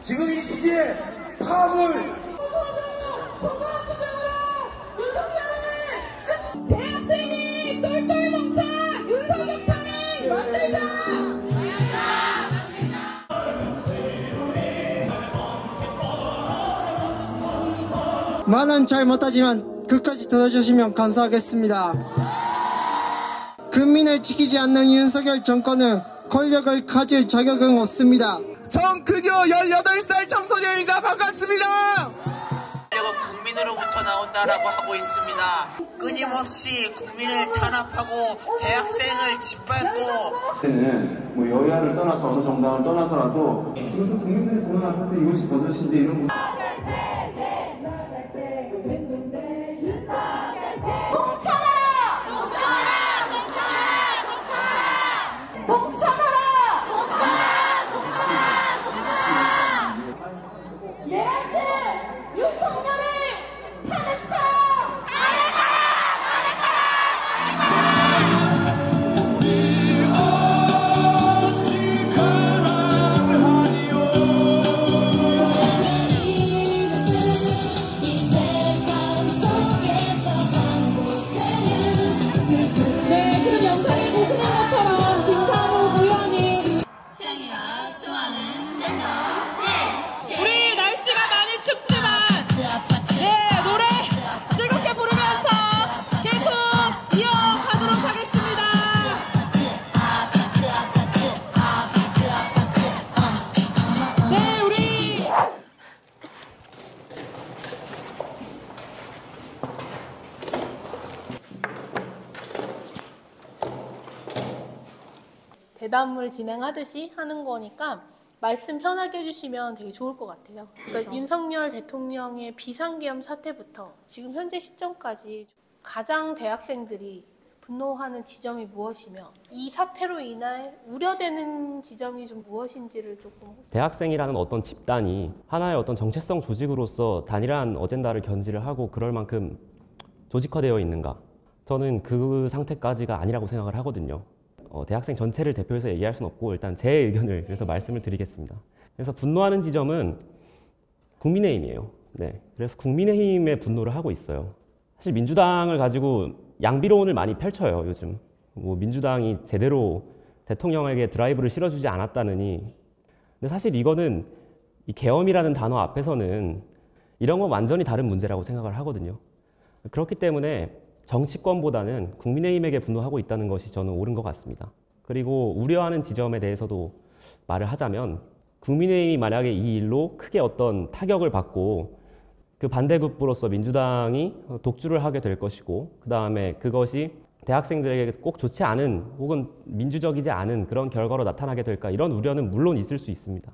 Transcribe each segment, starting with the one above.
지금 이 시기에 파업을 대학생이 똘똘 뭉쳐 윤석열탄을 만들자! 말은 잘 못하지만 끝까지 들어주시면 감사하겠습니다. 국민을 지키지 않는 윤석열 정권은 권력을 가질 자격은 없습니다. 정크교 18살 청소년입니다. 반갑습니다. 권력은 국민으로부터 나온다라고 하고 있습니다. 끊임없이 국민을 탄압하고 대학생을 짓밟고 때는 뭐 여야를 떠나서 어느 정당을 떠나서라도 이것은 국민들의 돈 앞에서 이것이 버젓인데 이런 대담을 진행하듯이 하는 거니까 말씀 편하게 해주시면 되게 좋을 것 같아요. 그러니까 윤석열 대통령의 비상계엄 사태부터 지금 현재 시점까지 가장 대학생들이 분노하는 지점이 무엇이며 이 사태로 인해 우려되는 지점이 좀 무엇인지를 조금 대학생이라는 어떤 집단이 하나의 어떤 정체성 조직으로서 단일한 어젠다를 견지를 하고 그럴 만큼 조직화되어 있는가? 저는 그 상태까지가 아니라고 생각을 하거든요. 대학생 전체를 대표해서 얘기할 수는 없고 일단 제 의견을 그래서 말씀을 드리겠습니다. 그래서 분노하는 지점은 국민의힘이에요. 네, 그래서 국민의힘에 분노를 하고 있어요. 사실 민주당을 가지고 양비론을 많이 펼쳐요. 요즘 뭐 민주당이 제대로 대통령에게 드라이브를 실어주지 않았다느니. 근데 사실 이거는 이 계엄이라는 단어 앞에서는 이런 건 완전히 다른 문제라고 생각을 하거든요. 그렇기 때문에 정치권보다는 국민의힘에게 분노하고 있다는 것이 저는 옳은 것 같습니다. 그리고 우려하는 지점에 대해서도 말을 하자면 국민의힘이 만약에 이 일로 크게 어떤 타격을 받고 그 반대급부로서 민주당이 독주를 하게 될 것이고 그 다음에 그것이 대학생들에게 꼭 좋지 않은 혹은 민주적이지 않은 그런 결과로 나타나게 될까 이런 우려는 물론 있을 수 있습니다.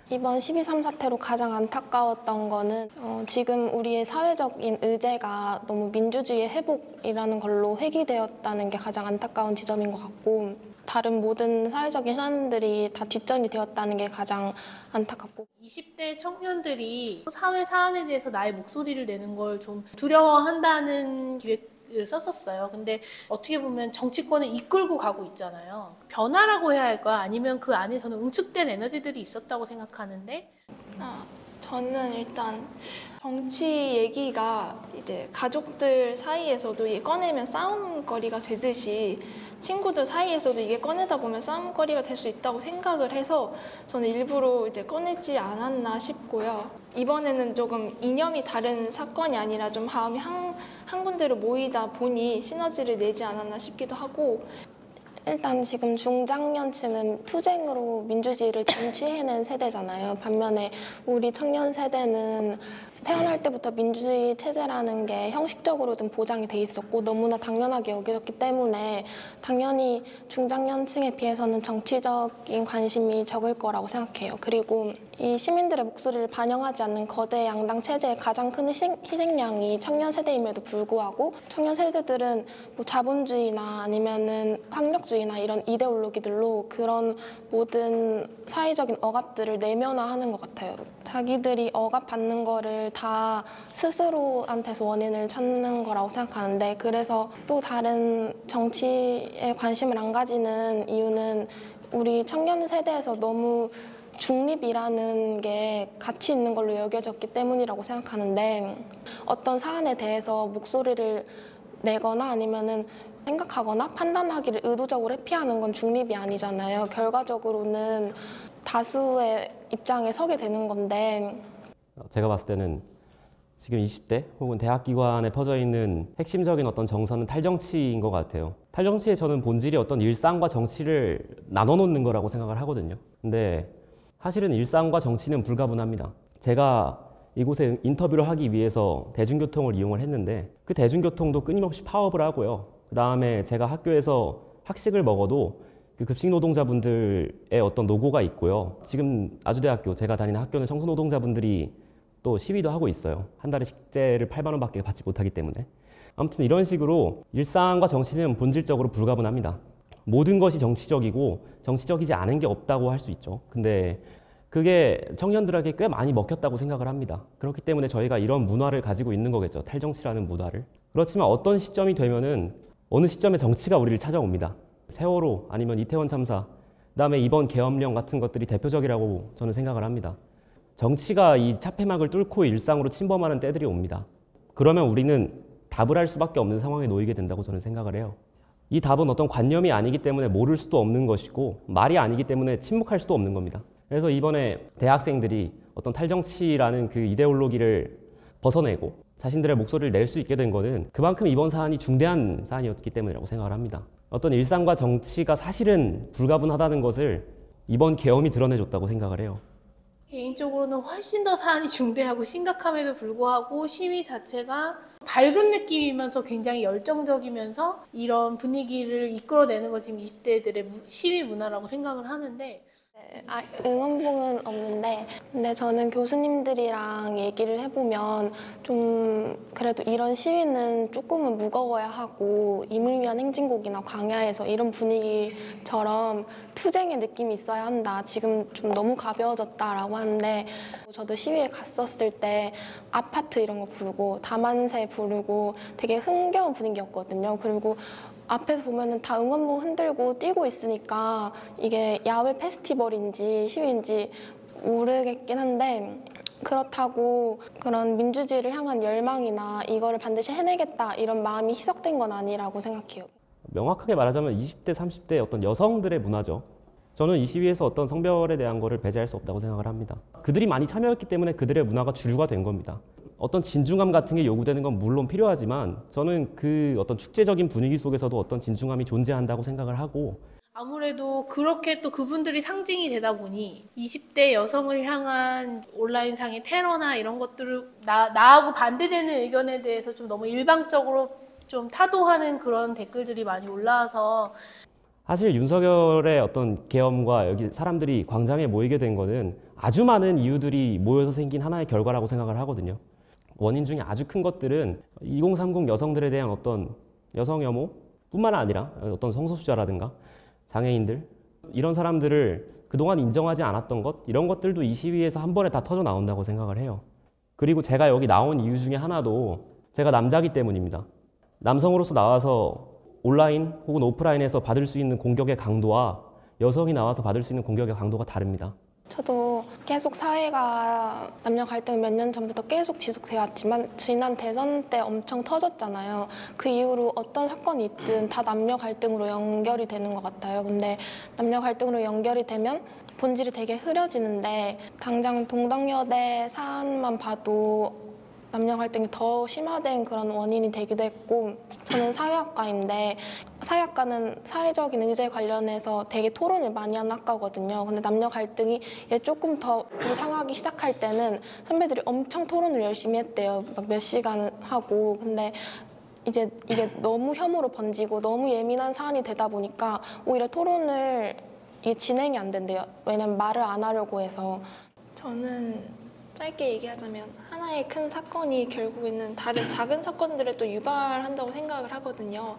이번 12.3 사태로 가장 안타까웠던 거는 지금 우리의 사회적인 의제가 너무 민주주의의 회복이라는 걸로 회귀되었다는 게 가장 안타까운 지점인 것 같고 다른 모든 사회적인 현안들이 다 뒷전이 되었다는 게 가장 안타깝고 20대 청년들이 사회 사안에 대해서 나의 목소리를 내는 걸 좀 두려워한다는 기획을 썼었어요. 근데 어떻게 보면 정치권을 이끌고 가고 있잖아요. 변화라고 해야 할까? 아니면 그 안에서는 응축된 에너지들이 있었다고 생각하는데 저는 일단 정치 얘기가 이제 가족들 사이에서도 꺼내면 싸움거리가 되듯이 친구들 사이에서도 이게 꺼내다 보면 싸움거리가 될 수 있다고 생각을 해서 저는 일부러 이제 꺼내지 않았나 싶고요. 이번에는 조금 이념이 다른 사건이 아니라 좀 마음이 한 군데로 모이다 보니 시너지를 내지 않았나 싶기도 하고 일단 지금 중장년층은 투쟁으로 민주주의를 쟁취해낸 세대잖아요. 반면에 우리 청년 세대는 태어날 때부터 민주주의 체제라는 게 형식적으로든 보장이 돼 있었고 너무나 당연하게 여겨졌기 때문에 당연히 중장년층에 비해서는 정치적인 관심이 적을 거라고 생각해요. 그리고 이 시민들의 목소리를 반영하지 않는 거대 양당 체제의 가장 큰 희생양이 청년 세대임에도 불구하고 청년 세대들은 뭐 자본주의나 아니면은 학력주의나 이런 이데올로기들로 그런 모든 사회적인 억압들을 내면화하는 것 같아요. 자기들이 억압받는 거를 다 스스로한테서 원인을 찾는 거라고 생각하는데 그래서 또 다른 정치에 관심을 안 가지는 이유는 우리 청년 세대에서 너무 중립이라는 게 가치 있는 걸로 여겨졌기 때문이라고 생각하는데 어떤 사안에 대해서 목소리를 내거나 아니면은 생각하거나 판단하기를 의도적으로 회피하는 건 중립이 아니잖아요. 결과적으로는 다수의 입장에 서게 되는 건데 제가 봤을 때는 지금 20대 혹은 대학기관에 퍼져 있는 핵심적인 어떤 정서는 탈정치인 것 같아요. 탈정치의 저는 본질이 어떤 일상과 정치를 나눠놓는 거라고 생각을 하거든요. 근데 사실은 일상과 정치는 불가분합니다. 제가 이곳에 인터뷰를 하기 위해서 대중교통을 이용을 했는데 그 대중교통도 끊임없이 파업을 하고요. 그 다음에 제가 학교에서 학식을 먹어도 그 급식 노동자분들의 어떤 노고가 있고요. 지금 아주대학교 제가 다니는 학교는 청소노동자분들이 또 시위도 하고 있어요. 한 달에 식대를 8만 원밖에 받지 못하기 때문에. 아무튼 이런 식으로 일상과 정치는 본질적으로 불가분합니다. 모든 것이 정치적이고 정치적이지 않은 게 없다고 할 수 있죠. 근데 그게 청년들에게 꽤 많이 먹혔다고 생각을 합니다. 그렇기 때문에 저희가 이런 문화를 가지고 있는 거겠죠. 탈정치라는 문화를. 그렇지만 어떤 시점이 되면은 어느 시점에 정치가 우리를 찾아옵니다. 세월호 아니면 이태원 참사, 그다음에 이번 계엄령 같은 것들이 대표적이라고 저는 생각을 합니다. 정치가 이 차폐막을 뚫고 일상으로 침범하는 때들이 옵니다. 그러면 우리는 답을 할 수밖에 없는 상황에 놓이게 된다고 저는 생각을 해요. 이 답은 어떤 관념이 아니기 때문에 모를 수도 없는 것이고 말이 아니기 때문에 침묵할 수도 없는 겁니다. 그래서 이번에 대학생들이 어떤 탈정치라는 그 이데올로기를 벗어내고 자신들의 목소리를 낼 수 있게 된 것은 그만큼 이번 사안이 중대한 사안이었기 때문이라고 생각을 합니다. 어떤 일상과 정치가 사실은 불가분하다는 것을 이번 계엄이 드러내줬다고 생각을 해요. 개인적으로는 훨씬 더 사안이 중대하고 심각함에도 불구하고 시위 자체가 밝은 느낌이면서 굉장히 열정적이면서 이런 분위기를 이끌어내는 거 지금 20대들의 시위 문화라고 생각을 하는데 응원봉은 없는데 근데 저는 교수님들이랑 얘기를 해보면 좀 그래도 이런 시위는 조금은 무거워야 하고 임을 위한 행진곡이나 광야에서 이런 분위기처럼 투쟁의 느낌이 있어야 한다. 지금 좀 너무 가벼워졌다라고 하는데 저도 시위에 갔었을 때 아파트 이런 거 부르고 다만세 부르고 되게 흥겨운 분위기였거든요. 그리고 앞에서 보면은 다 응원봉 흔들고 뛰고 있으니까 이게 야외 페스티벌인지 시위인지 모르겠긴 한데 그렇다고 그런 민주주의를 향한 열망이나 이거를 반드시 해내겠다 이런 마음이 희석된 건 아니라고 생각해요. 명확하게 말하자면 20대, 30대 어떤 여성들의 문화죠. 저는 이 시위에서 어떤 성별에 대한 거를 배제할 수 없다고 생각을 합니다. 그들이 많이 참여했기 때문에 그들의 문화가 주류가 된 겁니다. 어떤 진중함 같은 게 요구되는 건 물론 필요하지만 저는 그 어떤 축제적인 분위기 속에서도 어떤 진중함이 존재한다고 생각을 하고 아무래도 그렇게 또 그분들이 상징이 되다 보니 20대 여성을 향한 온라인상의 테러나 이런 것들을 나하고 반대되는 의견에 대해서 좀 너무 일방적으로 좀 타도하는 그런 댓글들이 많이 올라와서 사실 윤석열의 어떤 계엄과 여기 사람들이 광장에 모이게 된 거는 아주 많은 이유들이 모여서 생긴 하나의 결과라고 생각을 하거든요. 원인 중에 아주 큰 것들은 2030 여성들에 대한 어떤 여성 혐오 뿐만 아니라 어떤 성소수자라든가 장애인들 이런 사람들을 그동안 인정하지 않았던 것 이런 것들도 이 시위에서 한 번에 다 터져 나온다고 생각을 해요. 그리고 제가 여기 나온 이유 중에 하나도 제가 남자기 때문입니다. 남성으로서 나와서 온라인 혹은 오프라인에서 받을 수 있는 공격의 강도와 여성이 나와서 받을 수 있는 공격의 강도가 다릅니다. 저도 계속 사회가 남녀 갈등 몇 년 전부터 계속 지속되어 왔지만 지난 대선 때 엄청 터졌잖아요. 그 이후로 어떤 사건이 있든 다 남녀 갈등으로 연결이 되는 것 같아요. 근데 남녀 갈등으로 연결이 되면 본질이 되게 흐려지는데 당장 동덕여대 사안만 봐도 남녀 갈등이 더 심화된 그런 원인이 되기도 했고 저는 사회학과인데 사회학과는 사회적인 의제 관련해서 되게 토론을 많이 하는 학과거든요. 근데 남녀 갈등이 조금 더 부상하기 시작할 때는 선배들이 엄청 토론을 열심히 했대요. 막 몇 시간 하고. 근데 이제 이게 너무 혐오로 번지고 너무 예민한 사안이 되다 보니까 오히려 토론을 이게 진행이 안 된대요. 왜냐면 말을 안 하려고 해서. 저는 짧게 얘기하자면 하나의 큰 사건이 결국에는 다른 작은 사건들을 또 유발한다고 생각을 하거든요.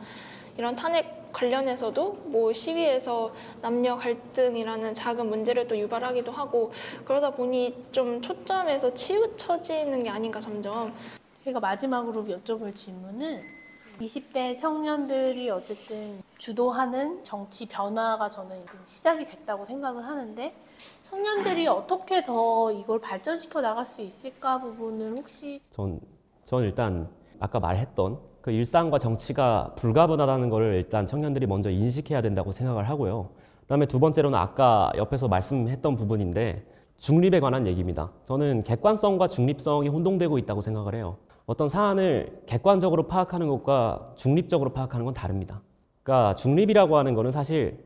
이런 탄핵 관련해서도 뭐 시위에서 남녀 갈등이라는 작은 문제를 또 유발하기도 하고 그러다 보니 좀 초점에서 치우쳐지는 게 아닌가 점점. 제가 마지막으로 여쭤볼 질문은 20대 청년들이 어쨌든 주도하는 정치 변화가 저는 시작이 됐다고 생각을 하는데 청년들이 어떻게 더 이걸 발전시켜 나갈 수 있을까 부분은 혹시 전 일단 아까 말했던 그 일상과 정치가 불가분하다는 것을 일단 청년들이 먼저 인식해야 된다고 생각을 하고요. 그다음에 두 번째로는 아까 옆에서 말씀했던 부분인데 중립에 관한 얘기입니다. 저는 객관성과 중립성이 혼동되고 있다고 생각을 해요. 어떤 사안을 객관적으로 파악하는 것과 중립적으로 파악하는 건 다릅니다. 그러니까 중립이라고 하는 거는 사실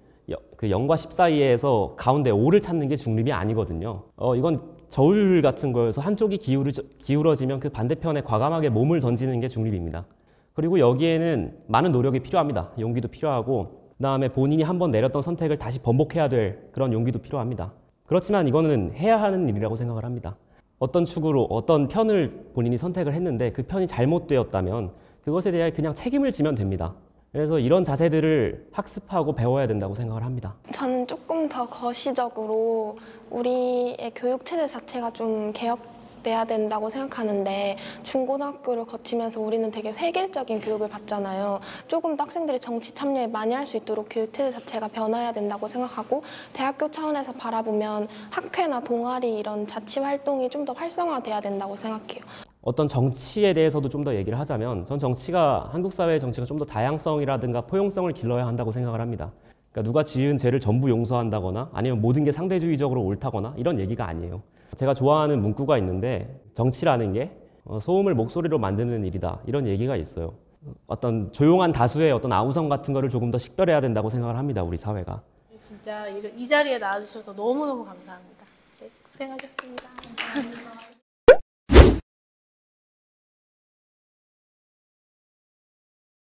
그 0과 10 사이에서 가운데 5를 찾는 게 중립이 아니거든요. 이건 저울 같은 거여서 한쪽이 기울어지면 그 반대편에 과감하게 몸을 던지는 게 중립입니다. 그리고 여기에는 많은 노력이 필요합니다. 용기도 필요하고 그다음에 본인이 한번 내렸던 선택을 다시 번복해야 될 그런 용기도 필요합니다. 그렇지만 이거는 해야 하는 일이라고 생각을 합니다. 어떤 축으로 어떤 편을 본인이 선택을 했는데 그 편이 잘못되었다면 그것에 대해 그냥 책임을 지면 됩니다. 그래서 이런 자세들을 학습하고 배워야 된다고 생각을 합니다. 저는 조금 더 거시적으로 우리의 교육 체제 자체가 좀 개혁돼야 된다고 생각하는데 중고등학교를 거치면서 우리는 되게 획일적인 교육을 받잖아요. 조금 더 학생들이 정치 참여에 많이 할 수 있도록 교육 체제 자체가 변화해야 된다고 생각하고 대학교 차원에서 바라보면 학회나 동아리 이런 자치 활동이 좀 더 활성화돼야 된다고 생각해요. 어떤 정치에 대해서도 좀 더 얘기를 하자면 전 정치가 한국 사회의 정치가 좀 더 다양성이라든가 포용성을 길러야 한다고 생각을 합니다. 그러니까 누가 지은 죄를 전부 용서한다거나 아니면 모든 게 상대주의적으로 옳다거나 이런 얘기가 아니에요. 제가 좋아하는 문구가 있는데 정치라는 게 소음을 목소리로 만드는 일이다 이런 얘기가 있어요. 어떤 조용한 다수의 어떤 아우성 같은 거를 조금 더 식별해야 된다고 생각을 합니다. 우리 사회가. 진짜 이 자리에 나와주셔서 너무너무 감사합니다. 네, 고생하셨습니다.